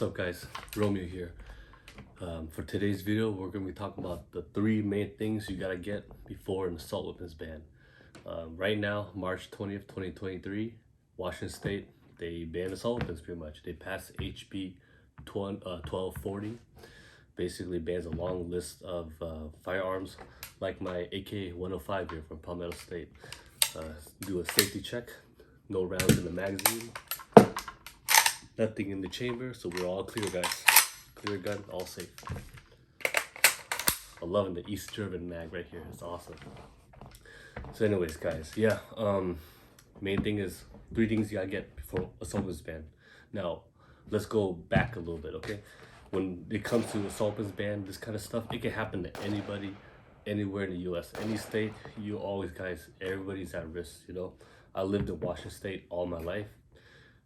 What's up guys, Romeo here. For today's video, we're going to be talking about the three main things you got to get before an assault weapons ban. Right now, March 20th, 2023, Washington State, they banned assault weapons pretty much. They passed HB 1240, basically bans a long list of firearms like my AK-105 here from Palmetto State. Do a safety check, no rounds in the magazine, nothing in the chamber, so we're all clear guys. Clear gun, all safe. I'm loving the East German mag right here, it's awesome. So anyways guys, yeah, main thing is three things you gotta get before assault weapons ban. Now, let's go back a little bit, okay? When it comes to assault weapons ban, this kind of stuff, it can happen to anybody, anywhere in the US, any state. You always guys, everybody's at risk, you know? I lived in Washington State all my life,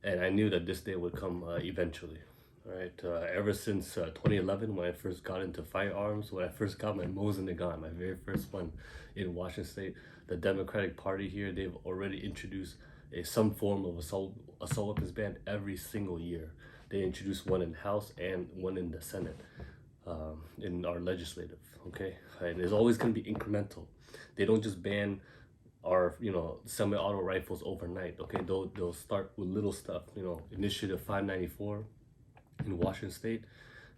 and I knew that this day would come eventually. All right, ever since 2011, when I first got into firearms, when I first got my Mosin gun, my very first one in Washington State, the Democratic Party here, they've already introduced some form of assault weapons ban every single year. They introduced one in the House and one in the Senate, in our legislative, okay? And it's always gonna be incremental. They don't just ban our, semi-auto rifles overnight, okay? They'll start with little stuff, Initiative 594 in Washington State.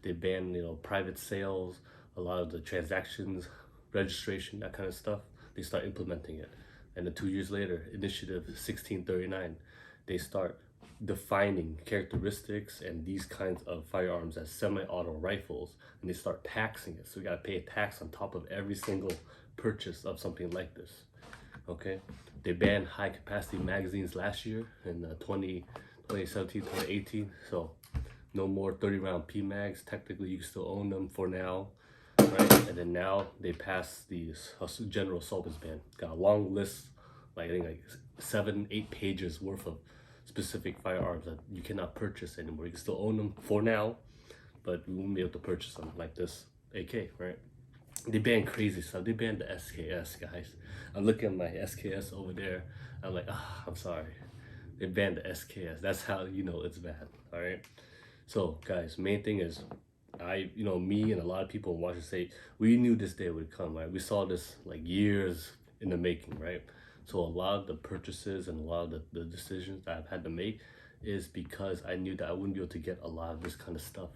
They ban, private sales, a lot of the transactions, registration, that kind of stuff. They start implementing it. And then 2 years later, Initiative 1639, they start defining characteristics and these kinds of firearms as semi-auto rifles, and they start taxing it. So you gotta pay a tax on top of every single purchase of something like this. Okay, they banned high capacity magazines last year in 2017, 2018. So no more 30 round PMags. Technically, you can still own them for now, right? And then now they passed the general assault weapons ban. Got a long list, I think like 7-8 pages worth of specific firearms that you cannot purchase anymore. You can still own them for now, but you won't be able to purchase them, like this AK, right? They banned crazy stuff. They banned the SKS, guys. I'm looking at my SKS over there. I'm like, I'm sorry. They banned the SKS. That's how you know it's bad, all right? So, guys, main thing is, me and a lot of people in Washington State, we knew this day would come, right? We saw this like years in the making, right? So a lot of the purchases and a lot of the decisions that I've had to make is because I knew that I wouldn't be able to get a lot of this kind of stuff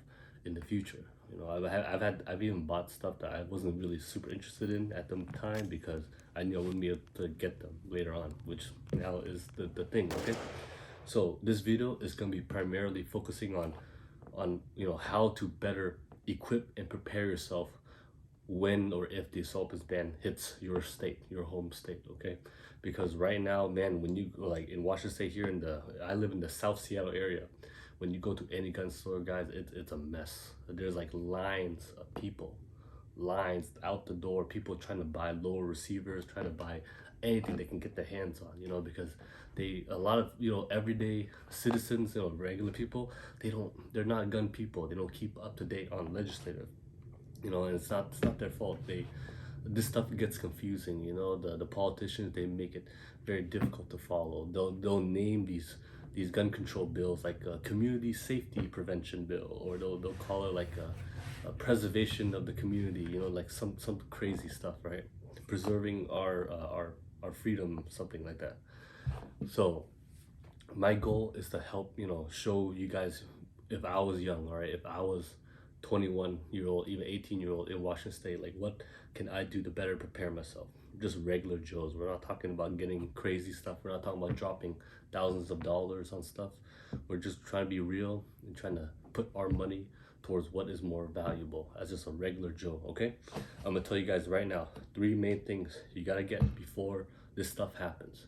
in the future. I've even bought stuff that I wasn't really super interested in at the time because I knew I wouldn't be able to get them later on, which now is the thing, okay? So this video is gonna be primarily focusing on how to better equip and prepare yourself when or if the assault weapons ban hits your state, your home state, okay? Because right now, man, when you like in Washington State here I live in the South Seattle area. When you go to any gun store, guys, it's a mess. There's like lines of people, lines out the door, people trying to buy lower receivers, trying to buy anything they can get their hands on, because a lot of, everyday citizens, regular people, they're not gun people. They don't keep up to date on legislative, and it's not their fault. This stuff gets confusing, the politicians, they make it very difficult to follow. They'll name these gun control bills like a community safety prevention bill, or they'll call it like a preservation of the community, like some crazy stuff, right? Preserving our freedom, something like that. So my goal is to help, show you guys, if I was young, all right, if I was 21-year-old, even 18-year-old in Washington State, like what can I do to better prepare myself? Just regular Joes. We're not talking about getting crazy stuff. We're not talking about dropping thousands of dollars on stuff. We're just trying to be real and trying to put our money towards what is more valuable as just a regular Joe, okay? I'm gonna tell you guys right now, three main things you gotta get before this stuff happens.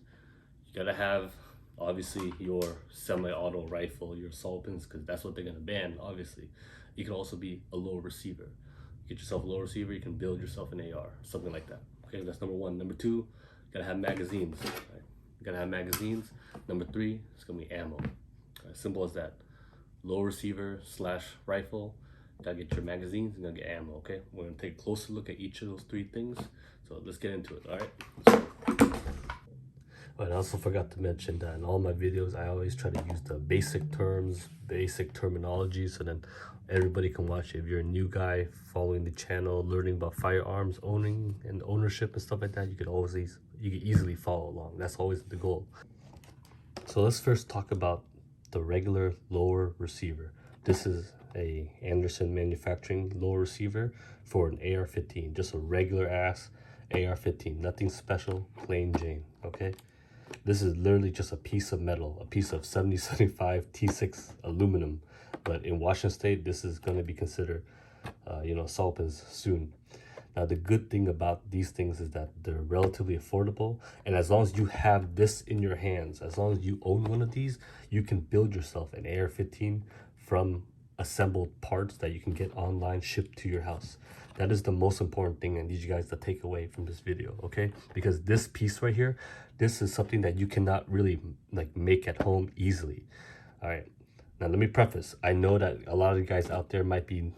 You gotta have, obviously, your semi-auto rifle, your assault weapons, because that's what they're gonna ban, obviously. You can also be a low receiver. Get yourself a low receiver, you can build yourself an AR, something like that. Okay, that's number one. Number two, you gotta have magazines. Right? You gotta have magazines. Number three, it's gonna be ammo. Right? Simple as that. Low receiver / rifle. You gotta get your magazines and you gotta get ammo. Okay, we're gonna take a closer look at each of those three things. So let's get into it. All right. But I also forgot to mention that in all my videos, I always try to use the basic terms, basic terminology, so then everybody can watch it. If you're a new guy following the channel, learning about firearms, owning and ownership and stuff like that, you could easily follow along. That's always the goal. So let's first talk about the regular lower receiver. This is a Anderson manufacturing lower receiver for an AR-15, just a regular ass AR-15, nothing special, plain Jane, okay? This is literally just a piece of metal, a piece of 7075 T6 aluminum. But in Washington State, this is going to be considered, assault weapons soon. Now, the good thing about these things is that they're relatively affordable. And as long as you have this in your hands, as long as you own one of these, you can build yourself an AR-15 from assembled parts that you can get online, shipped to your house. That is the most important thing I need you guys to take away from this video, okay? Because this piece right here, this is something that you cannot really make at home easily. All right. Now, let me preface. I know that a lot of you guys out there might be,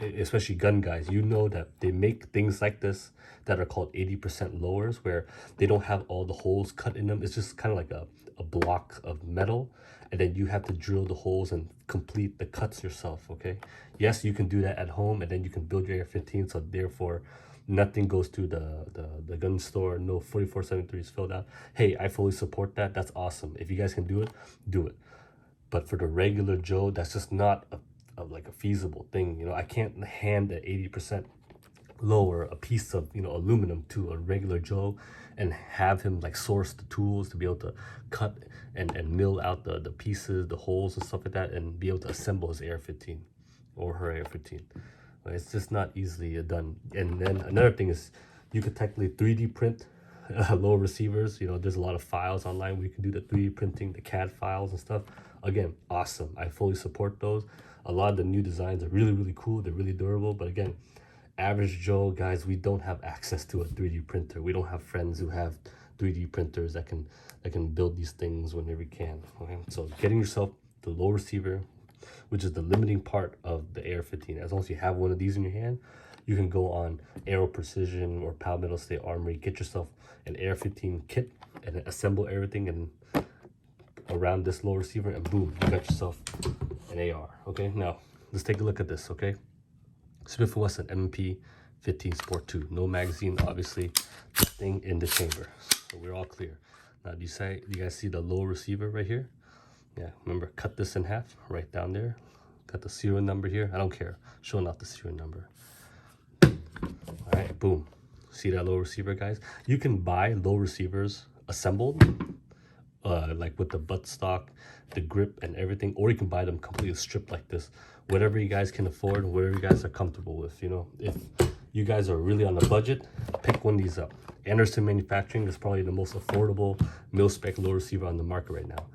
especially gun guys, you know that they make things like this that are called 80% lowers, where they don't have all the holes cut in them. It's just kind of like a block of metal, and then you have to drill the holes and complete the cuts yourself, okay? Yes, you can do that at home, and then you can build your AR-15, so therefore nothing goes to the gun store, no 4473 is filled out. Hey, I fully support that. That's awesome. If you guys can do it, do it. But for the regular Joe, that's just not a feasible thing. I can't hand an 80% lower a piece of aluminum to a regular Joe and have him source the tools to be able to cut and mill out the pieces, the holes and stuff like that, and be able to assemble his AR-15 or her AR-15. It's just not easily done. And then another thing is, you could technically 3D print lower receivers. There's a lot of files online where you can do the 3D printing, the CAD files and stuff. Again, awesome. I fully support those. A lot of the new designs are really, really cool. They're really durable. But again, average Joe guys, we don't have access to a 3D printer. We don't have friends who have 3D printers that can build these things whenever we can. Okay, so getting yourself the low receiver, which is the limiting part of the AR-15. As long as you have one of these in your hand, you can go on Aero Precision or Palmetto State Armory, get yourself an AR-15 kit and assemble everything and around this low receiver, and boom, you got yourself an AR. Okay, now let's take a look at this. Okay, Smith & Wesson M&P 15 Sport 2, no magazine, obviously. This thing in the chamber, so we're all clear. Now, do you guys see the low receiver right here? Yeah, remember, cut this in half right down there. Got the serial number here. I don't care, showing off the serial number. All right, boom. See that low receiver, guys? You can buy low receivers assembled, with the buttstock, the grip and everything, or you can buy them completely stripped like this. Whatever you guys can afford, whatever you guys are comfortable with. If you guys are really on a budget, pick one of these up. Anderson Manufacturing is probably the most affordable mil-spec low receiver on the market right now.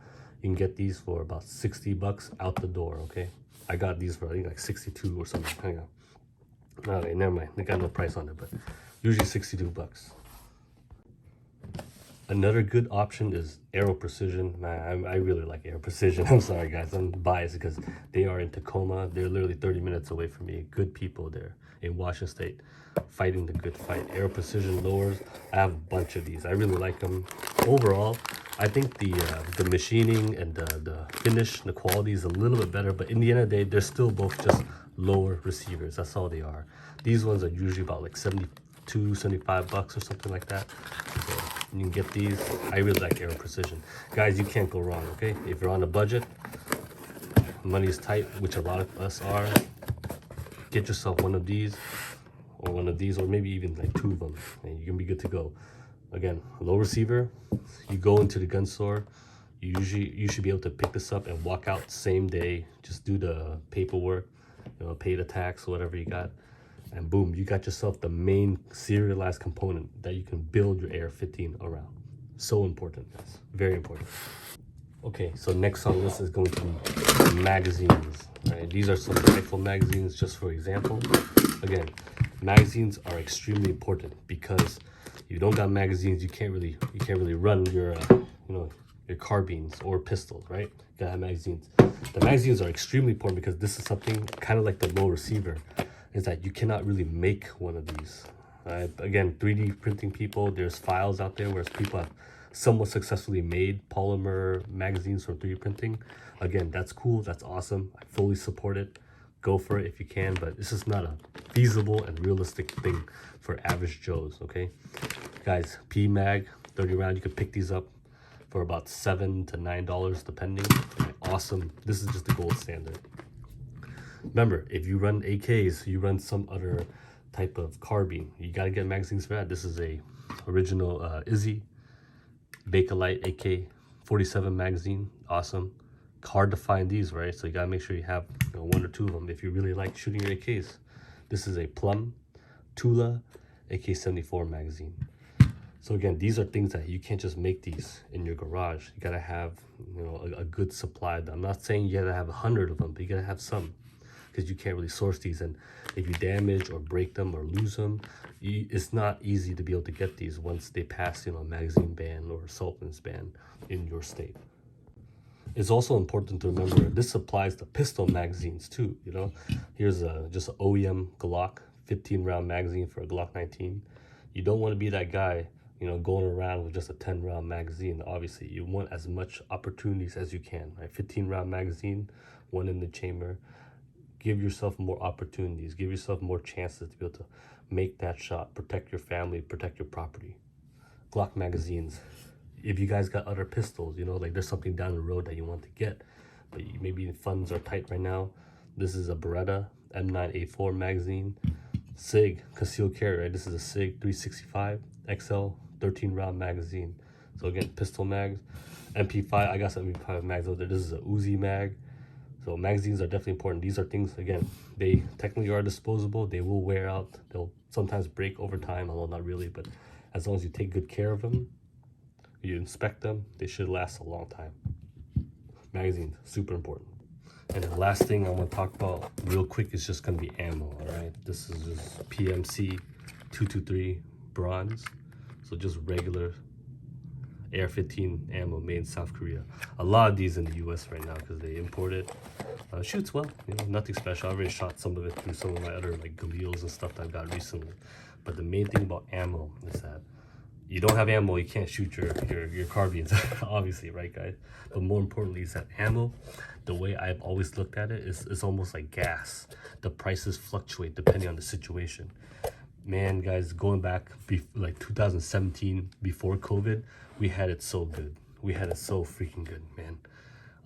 You can get these for about 60 bucks out the door, okay? I got these for I think 62 or something. Hang on. Okay, never mind. They got no price on it, but usually 62 bucks. Another good option is Aero Precision. Man, I really like Aero Precision. I'm sorry, guys. I'm biased because they are in Tacoma. They're literally 30 minutes away from me. Good people there in Washington State fighting the good fight. Aero Precision lowers. I have a bunch of these. I really like them. Overall, I think the machining and the finish, the quality is a little bit better. But in the end of the day, they're still both just lower receivers. That's all they are. These ones are usually about 72, 75 bucks or something like that. So you can get these. I really like Aero Precision. Guys, you can't go wrong, okay? If you're on a budget, money is tight, which a lot of us are, get yourself one of these, or maybe even 2 of them, and you can be good to go. Again, low receiver, you go into the gun store, you should be able to pick this up and walk out same day, just do the paperwork, pay the tax, whatever you got, and boom, you got yourself the main serialized component that you can build your AR-15 around. So important, guys. Very important. Okay, so next on this is going to be magazines. Right? These are some rifle magazines, just for example. Again, magazines are extremely important because if you don't got magazines, you can't really run your your carbines or pistols, right? You gotta have magazines. The magazines are extremely important because this is something kind of like the low receiver, is that you cannot really make one of these. Again, 3D printing people, there's files out there where people have somewhat successfully made polymer magazines from 3D printing. Again, that's cool, that's awesome. I fully support it. Go for it if you can, but this is not a feasible and realistic thing for average Joes, okay? Guys, PMag, 30 round, you can pick these up for about $7 to $9 depending. Awesome. This is just the gold standard. Remember, if you run AKs, you run some other type of carbine, you gotta get magazines for that. This is a original Izzy Bakelite AK-47 magazine. Awesome. Hard to find these, right? So you gotta make sure you have, you know, one or two of them if you really like shooting your AKs. This is a Plum Tula AK-74 magazine. So again, these are things that you can't just make these in your garage. You gotta have, you know, a good supply. I'm not saying you gotta have 100 of them, but you gotta have some, because you can't really source these. And if you damage or break them or lose them, it's not easy to be able to get these once they pass, you know, a magazine ban or assault weapons ban in your state. It's also important to remember this applies to pistol magazines too. You know, here's just an OEM Glock 15 round magazine for a Glock 19. You don't want to be that guy, you know, going around with just a 10 round magazine. Obviously, you want as much opportunities as you can, right? 15 round magazine, one in the chamber. Give yourself more opportunities, give yourself more chances to be able to make that shot, protect your family, protect your property. Glock magazines. If you guys got other pistols, you know, like there's something down the road that you want to get, but maybe funds are tight right now. This is a Beretta M9A4 magazine. SIG, concealed carry, right? This is a SIG 365 XL 13 round magazine. So again, pistol mags. MP5, I got some MP5 mags out there. This is a Uzi mag. So magazines are definitely important. These are things, again, they technically are disposable. They will wear out. They'll sometimes break over time, although not really, but as long as you take good care of them, you inspect them, they should last a long time. Magazines, super important. And the last thing I want to talk about real quick is just going to be ammo, all right? This is just PMC 223 bronze. So just regular AR-15 ammo made in South Korea. A lot of these in the US right now because they import it. Shoots well, you know, nothing special. I already shot some of it through some of my other like Galils and stuff that I got recently. But the main thing about ammo is that you don't have ammo, you can't shoot your carbines, obviously, right, guys? But more importantly is that ammo, the way I've always looked at it is it's almost like gas. The prices fluctuate depending on the situation. Man, guys, going back like 2017, before COVID, we had it so good. We had it so freaking good, man.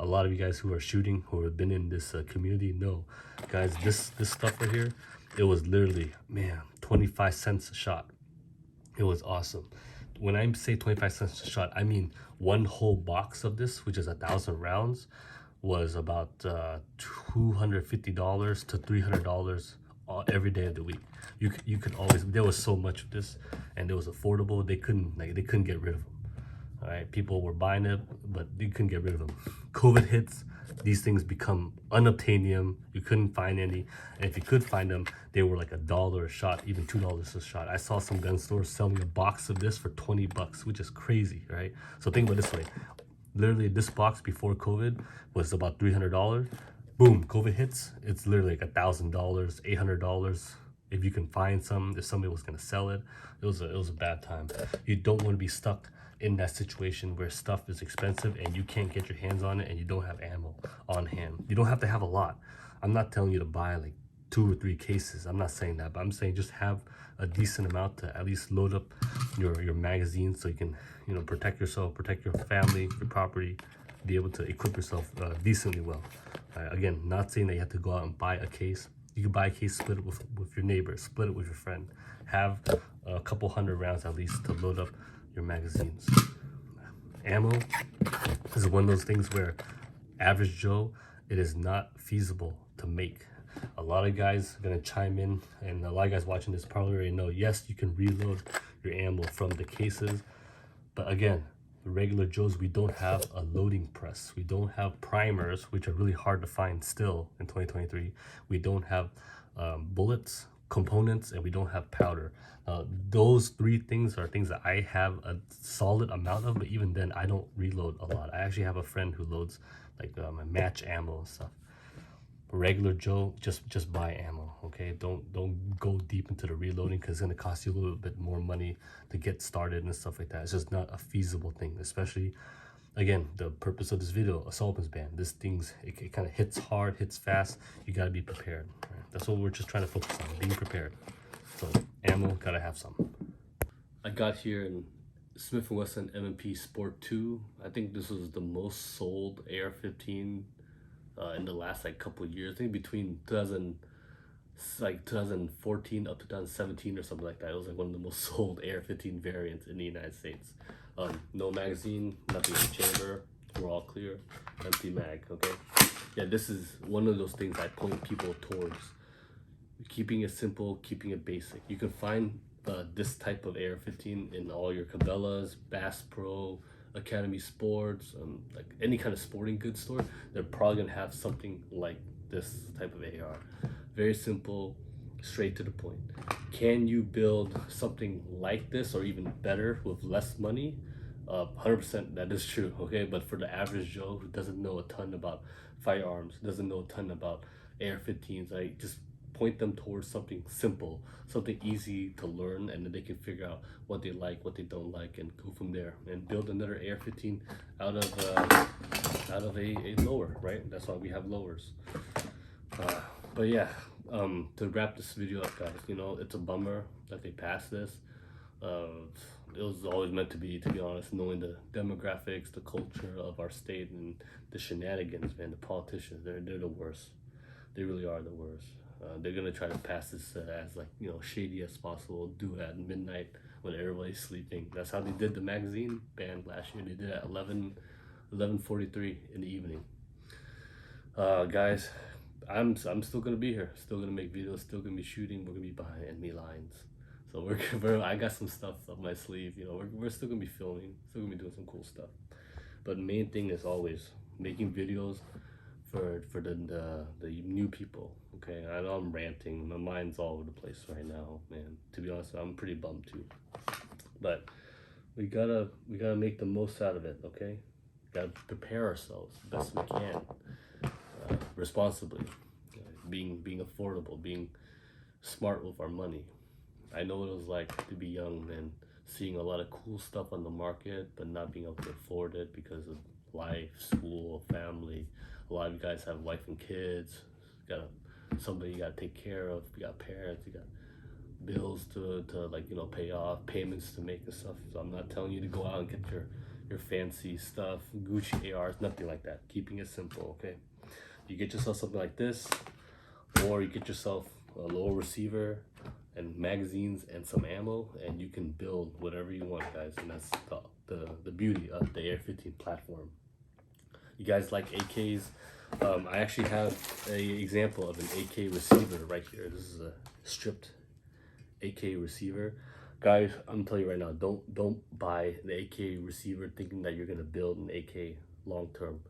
A lot of you guys who are shooting, who have been in this community know, guys, this stuff right here, it was literally, man, 25 cents a shot. It was awesome. When I say 25 cents a shot, I mean one whole box of this, which is 1,000 rounds, was about $250 to $300 every day of the week. You could always, there was so much of this, and it was affordable. They couldn't get rid of them. All right, people were buying it, but they couldn't get rid of them. COVID hits, these things become unobtainium. You couldn't find any, and if you could find them, they were like $1 a shot, even $2 a shot. I saw some gun stores selling a box of this for 20 bucks, which is crazy, right? So think about it this way. Literally, this box before COVID was about $300. Boom, COVID hits, it's literally like $1,000, $800. If you can find some, if somebody was gonna sell it, it was a bad time. You don't want to be stuck in that situation where stuff is expensive and you can't get your hands on it and you don't have ammo on hand. You don't have to have a lot. I'm not telling you to buy like 2 or 3 cases. I'm not saying that, but I'm saying just have a decent amount to at least load up your magazine so you can, you know, protect yourself, protect your family, your property, be able to equip yourself decently well. Again, not saying that you have to go out and buy a case. You can buy a case, split it with your neighbor, split it with your friend. Have a couple hundred rounds at least to load up your magazines. Ammo is one of those things where average Joe, it is not feasible to make. A lot of guys are gonna chime in, and a lot of guys watching this probably already know, yes, you can reload your ammo from the cases, but again, the regular Joes, we don't have a loading press. We don't have primers, which are really hard to find still in 2023. We don't have bullets, components, and we don't have powder. Those 3 things are things that I have a solid amount of, but even then I don't reload a lot. I actually have a friend who loads like my match ammo and stuff. regular Joe, just buy ammo, okay? Don't go deep into the reloading, because it's gonna cost you a little bit more money to get started and stuff like that. It's just not a feasible thing, especially, again, the purpose of this video, assault weapons ban. This thing's, it kind of hits hard, hits fast. You gotta be prepared, right? That's what we're just trying to focus on, being prepared. So ammo, gotta have some. I got here in Smith & Wesson M&P Sport 2. I think this was the most sold AR-15 in the last like couple of years. I think between 2014 up to 2017 or something like that. It was like one of the most sold AR-15 variants in the United States. No magazine, nothing in the chamber. We're all clear. Empty mag. Okay. Yeah, this is one of those things I point people towards. Keeping it simple, keeping it basic. You can find this type of AR-15 in all your Cabela's, Bass Pro, Academy Sports, like any kind of sporting goods store. They're probably gonna have something like this type of AR. Very simple, straight to the point. Can you build something like this or even better with less money? 100% that is true, okay? But for the average Joe who doesn't know a ton about firearms, doesn't know a ton about AR-15s, I just point them towards something simple, something easy to learn, and then they can figure out what they like, what they don't like, and go from there and build another AR-15 out of a lower, right? That's why we have lowers. But yeah, to wrap this video up, guys, you know, it's a bummer that they passed this. It was always meant to be honest, knowing the demographics, the culture of our state, and the shenanigans, man. The politicians, they're the worst. They really are the worst. They're gonna try to pass this as, like, you know, shady as possible, do it at midnight when everybody's sleeping. That's how they did the magazine ban last year. They did it at 11:43 in the evening. Guys, I'm still gonna be here, still gonna make videos, still gonna be shooting. We're gonna be behind enemy lines, so I got some stuff up my sleeve. You know, we're still gonna be filming, still gonna be doing some cool stuff. But the main thing is always making videos for the new people. Okay, I know I'm ranting, my mind's all over the place right now, man. To be honest, I'm pretty bummed too, but we gotta make the most out of it. Okay, gotta prepare ourselves the best we can, responsibly, being affordable, being smart with our money. I know what it was like to be young and seeing a lot of cool stuff on the market, but not being able to afford it because of life, school, family. A lot of you guys have wife and kids. Somebody you gotta take care of. You got parents. You got bills to like, you know, pay off, payments to make and stuff. So I'm not telling you to go out and get your fancy stuff, Gucci ARs, nothing like that. Keeping it simple, okay? You get yourself something like this, or you get yourself a lower receiver and magazines and some ammo, and you can build whatever you want, guys. And that's the beauty of the AR-15 platform. You guys like AKs? I actually have an example of an AK receiver right here. This is a stripped AK receiver. Guys, I'm telling you right now, don't buy the AK receiver thinking that you're gonna build an AK long term.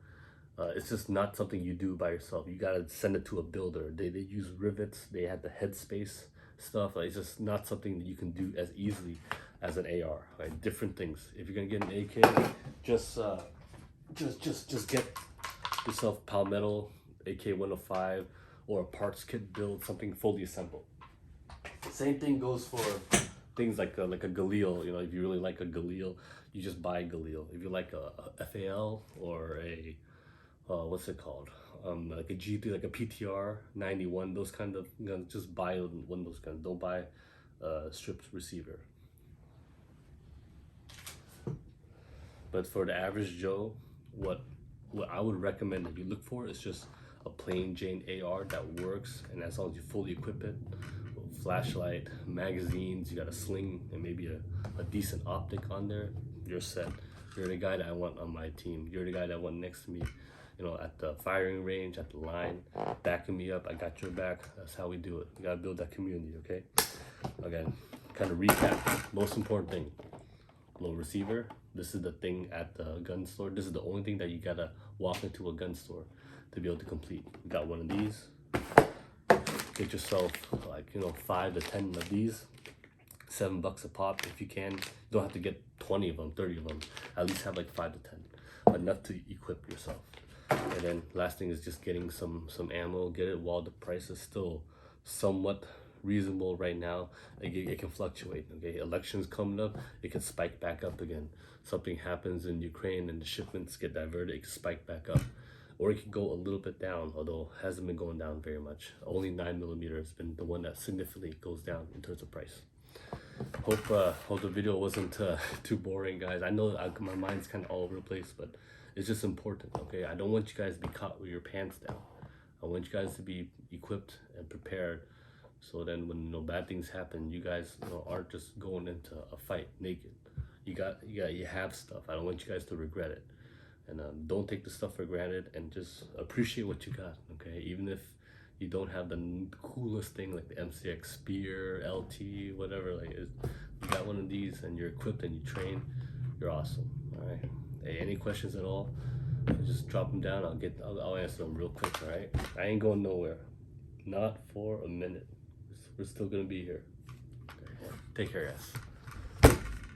It's just not something you do by yourself. You gotta send it to a builder. They use rivets. They have the headspace stuff. Like, it's just not something that you can do as easily as an AR. Right? Different things. If you're gonna get an AK, just get yourself Palmetto AK-105 or a parts kit build, something fully assembled. Same thing goes for things like a Galil. You know, if you really like a Galil, you just buy a Galil. If you like a FAL or a what's it called? Like a G3, like a PTR 91, those kind of guns, just buy one of those guns. Don't buy a stripped receiver. But for the average Joe, what I would recommend that you look for is just a plain Jane AR that works, and as long as you fully equip it, flashlight, magazines, you got a sling, and maybe a decent optic on there, you're set. You're the guy that I want on my team. You're the guy that I want next to me, you know, at the firing range, at the line, backing me up. I got your back. That's how we do it. We gotta build that community, okay? Again, kind of recap. Most important thing, low receiver. This is the thing at the gun store. This is the only thing that you gotta walk into a gun store to be able to complete. You got one of these. Get yourself, like, you know, 5 to 10 of these. $7 a pop if you can. You don't have to get 20 of them, 30 of them. At least have like 5 to 10, enough to equip yourself. And then last thing is just getting some ammo. Get it while the price is still somewhat reasonable right now. It can fluctuate. Okay, elections coming up, it can spike back up again. Something happens in Ukraine and the shipments get diverted, it can spike back up, or it can go a little bit down, although it hasn't been going down very much. Only 9mm has been the one that significantly goes down in terms of price. Hope the video wasn't too boring, guys. I know my mind's kind of all over the place, but it's just important. Okay, I don't want you guys to be caught with your pants down. I want you guys to be equipped and prepared, so then when bad things happen, you guys aren't just going into a fight naked. You have stuff. I don't want you guys to regret it, and don't take the stuff for granted, and just appreciate what you got. Okay, even if you don't have the coolest thing like the MCX Spear, LT, whatever, like you got one of these and you're equipped and you train, you're awesome. All right. Hey, any questions at all? Just drop them down. I'll answer them real quick. All right. I ain't going nowhere. Not for a minute. We're still gonna be here. Okay. Take care, guys.